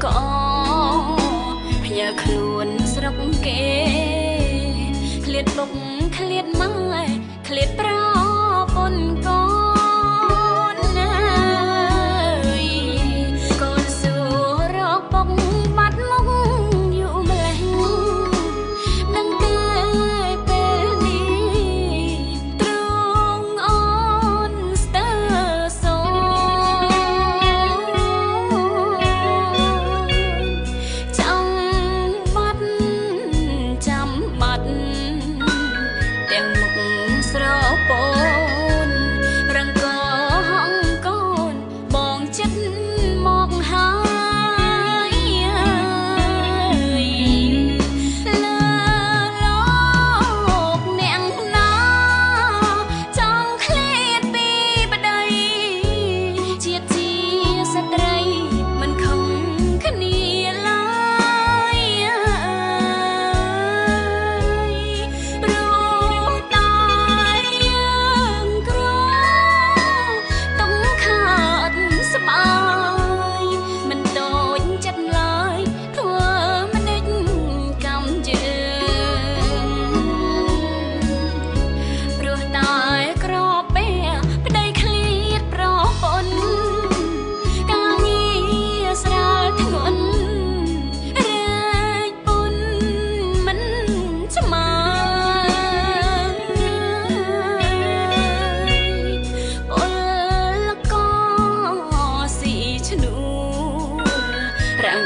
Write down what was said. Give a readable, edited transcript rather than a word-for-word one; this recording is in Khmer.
ក៏ភ្ញាក់ខ្លួនស្រុកគេឃ្លាតពុកឃ្លាតម៉ែឃ្លាតប្រពន្ធកូនណាយកូនសួររកពុកបាត់មុខយូរម្លេះនឹងទេពេលនេះទ្រង់អូនស្ទើរសូចាំបាត់ទាំងមុខស្រពោនរងកហងកូនបងចិត្តមកហើយលើលោកអ្នកណាចង់ឃ្លាតពីប្តីជាតិជាស្ត្រីមិនខំគ្នាឡើយព្រោះតែយើងក្រต้องខាតស្បាយមិនតូចចិត្តឡើយធ្វើមិនដេចកម្មយើងព្រោះតែក្រពេប្តីឃ្លាតប្រពន្ធការងារស្រាលធ្ងន់រែកពុនមិនស្មើពលកស៊ីឈ្នួលរាំង